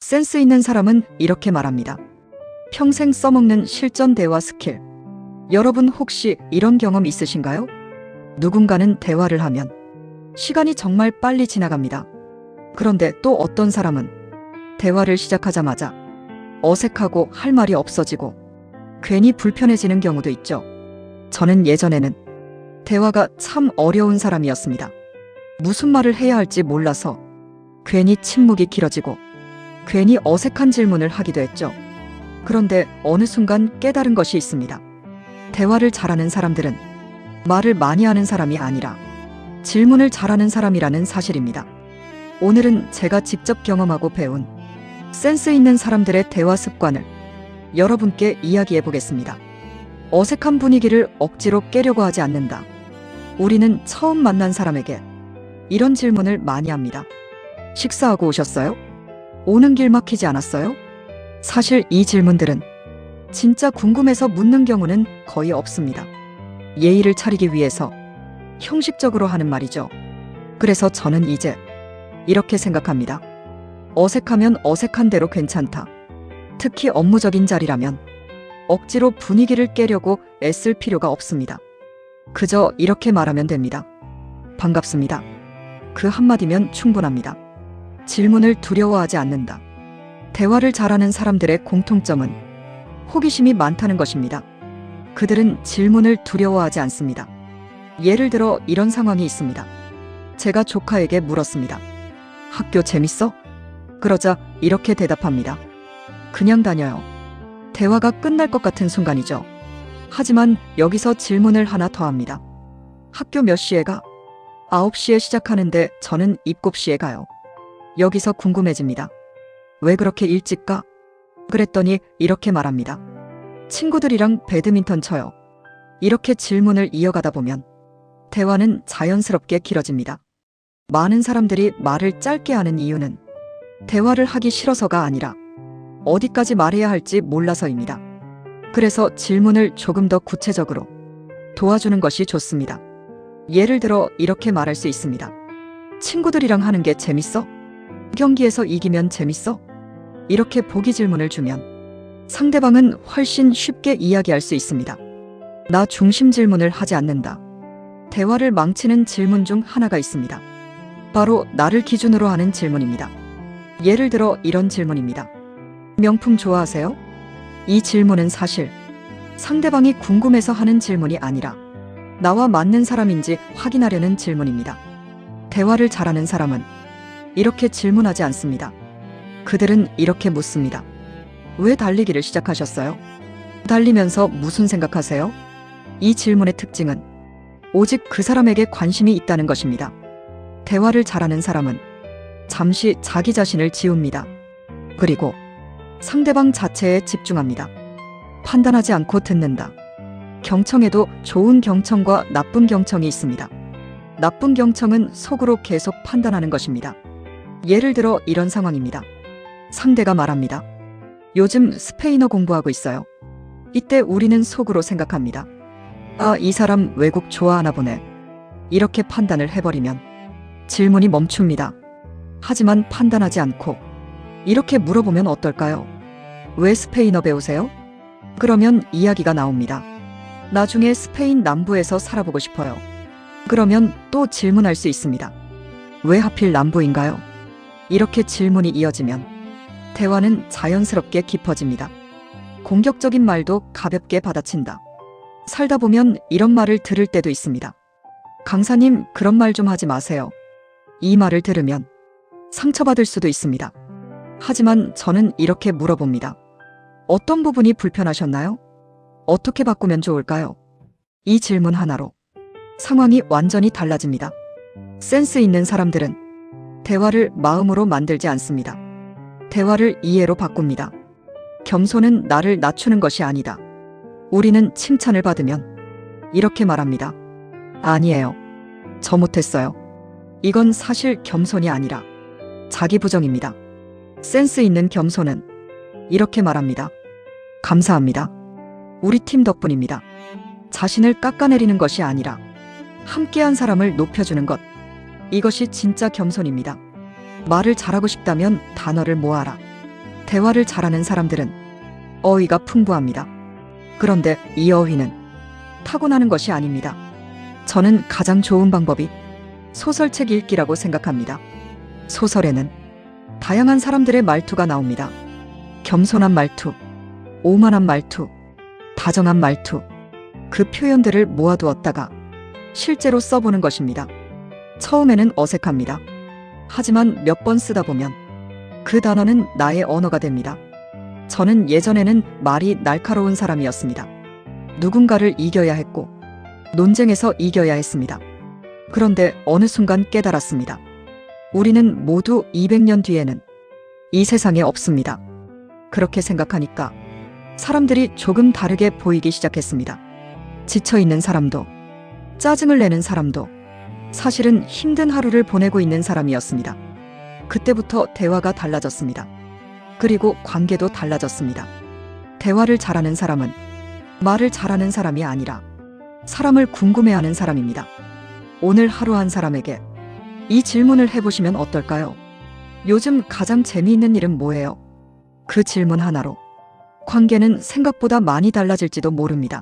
센스 있는 사람은 이렇게 말합니다. 평생 써먹는 실전 대화 스킬. 여러분 혹시 이런 경험 있으신가요? 누군가는 대화를 하면 시간이 정말 빨리 지나갑니다. 그런데 또 어떤 사람은 대화를 시작하자마자 어색하고 할 말이 없어지고 괜히 불편해지는 경우도 있죠. 저는 예전에는 대화가 참 어려운 사람이었습니다. 무슨 말을 해야 할지 몰라서 괜히 침묵이 길어지고 괜히 어색한 질문을 하기도 했죠. 그런데 어느 순간 깨달은 것이 있습니다. 대화를 잘하는 사람들은 말을 많이 하는 사람이 아니라 질문을 잘하는 사람이라는 사실입니다. 오늘은 제가 직접 경험하고 배운 센스 있는 사람들의 대화 습관을 여러분께 이야기해 보겠습니다. 어색한 분위기를 억지로 깨려고 하지 않는다. 우리는 처음 만난 사람에게 이런 질문을 많이 합니다. 식사하고 오셨어요? 오는 길 막히지 않았어요? 사실 이 질문들은 진짜 궁금해서 묻는 경우는 거의 없습니다. 예의를 차리기 위해서 형식적으로 하는 말이죠. 그래서 저는 이제 이렇게 생각합니다. 어색하면 어색한 대로 괜찮다. 특히 업무적인 자리라면 억지로 분위기를 깨려고 애쓸 필요가 없습니다. 그저 이렇게 말하면 됩니다. 반갑습니다. 그 한마디면 충분합니다. 질문을 두려워하지 않는다. 대화를 잘하는 사람들의 공통점은 호기심이 많다는 것입니다. 그들은 질문을 두려워하지 않습니다. 예를 들어 이런 상황이 있습니다. 제가 조카에게 물었습니다. 학교 재밌어? 그러자 이렇게 대답합니다. 그냥 다녀요. 대화가 끝날 것 같은 순간이죠. 하지만 여기서 질문을 하나 더 합니다. 학교 몇 시에 가? 9시에 시작하는데 저는 7시에 가요. 여기서 궁금해집니다. 왜 그렇게 일찍 가? 그랬더니 이렇게 말합니다. 친구들이랑 배드민턴 쳐요. 이렇게 질문을 이어가다 보면 대화는 자연스럽게 길어집니다. 많은 사람들이 말을 짧게 하는 이유는 대화를 하기 싫어서가 아니라 어디까지 말해야 할지 몰라서입니다. 그래서 질문을 조금 더 구체적으로 도와주는 것이 좋습니다. 예를 들어 이렇게 말할 수 있습니다. 친구들이랑 하는 게 재밌어? 경기에서 이기면 재밌어? 이렇게 보기 질문을 주면 상대방은 훨씬 쉽게 이야기할 수 있습니다. 나 중심 질문을 하지 않는다. 대화를 망치는 질문 중 하나가 있습니다. 바로 나를 기준으로 하는 질문입니다. 예를 들어 이런 질문입니다. 명품 좋아하세요? 이 질문은 사실 상대방이 궁금해서 하는 질문이 아니라 나와 맞는 사람인지 확인하려는 질문입니다. 대화를 잘하는 사람은 이렇게 질문하지 않습니다. 그들은 이렇게 묻습니다. 왜 달리기를 시작하셨어요? 달리면서 무슨 생각하세요? 이 질문의 특징은 오직 그 사람에게 관심이 있다는 것입니다. 대화를 잘하는 사람은 잠시 자기 자신을 지웁니다. 그리고 상대방 자체에 집중합니다. 판단하지 않고 듣는다. 경청에도 좋은 경청과 나쁜 경청이 있습니다. 나쁜 경청은 속으로 계속 판단하는 것입니다. 예를 들어 이런 상황입니다. 상대가 말합니다. 요즘 스페인어 공부하고 있어요. 이때 우리는 속으로 생각합니다. 아, 이 사람 외국 좋아하나 보네. 이렇게 판단을 해버리면 질문이 멈춥니다. 하지만 판단하지 않고 이렇게 물어보면 어떨까요? 왜 스페인어 배우세요? 그러면 이야기가 나옵니다. 나중에 스페인 남부에서 살아보고 싶어요. 그러면 또 질문할 수 있습니다. 왜 하필 남부인가요? 이렇게 질문이 이어지면 대화는 자연스럽게 깊어집니다. 공격적인 말도 가볍게 받아친다. 살다 보면 이런 말을 들을 때도 있습니다. 강사님, 그런 말 좀 하지 마세요. 이 말을 들으면 상처받을 수도 있습니다. 하지만 저는 이렇게 물어봅니다. 어떤 부분이 불편하셨나요? 어떻게 바꾸면 좋을까요? 이 질문 하나로 상황이 완전히 달라집니다. 센스 있는 사람들은 대화를 마음으로 만들지 않습니다. 대화를 이해로 바꿉니다. 겸손은 나를 낮추는 것이 아니다. 우리는 칭찬을 받으면 이렇게 말합니다. 아니에요. 저 못했어요. 이건 사실 겸손이 아니라 자기 부정입니다. 센스 있는 겸손은 이렇게 말합니다. 감사합니다. 우리 팀 덕분입니다. 자신을 깎아내리는 것이 아니라 함께한 사람을 높여주는 것. 이것이 진짜 겸손입니다. 말을 잘하고 싶다면 단어를 모아라. 대화를 잘하는 사람들은 어휘가 풍부합니다. 그런데 이 어휘는 타고나는 것이 아닙니다. 저는 가장 좋은 방법이 소설책 읽기라고 생각합니다. 소설에는 다양한 사람들의 말투가 나옵니다. 겸손한 말투, 오만한 말투, 다정한 말투, 그 표현들을 모아두었다가 실제로 써보는 것입니다. 처음에는 어색합니다. 하지만 몇 번 쓰다 보면 그 단어는 나의 언어가 됩니다. 저는 예전에는 말이 날카로운 사람이었습니다. 누군가를 이겨야 했고 논쟁에서 이겨야 했습니다. 그런데 어느 순간 깨달았습니다. 우리는 모두 200년 뒤에는 이 세상에 없습니다. 그렇게 생각하니까 사람들이 조금 다르게 보이기 시작했습니다. 지쳐있는 사람도, 짜증을 내는 사람도 사실은 힘든 하루를 보내고 있는 사람이었습니다. 그때부터 대화가 달라졌습니다. 그리고 관계도 달라졌습니다. 대화를 잘하는 사람은 말을 잘하는 사람이 아니라 사람을 궁금해하는 사람입니다. 오늘 하루 한 사람에게 이 질문을 해보시면 어떨까요? 요즘 가장 재미있는 일은 뭐예요? 그 질문 하나로 관계는 생각보다 많이 달라질지도 모릅니다.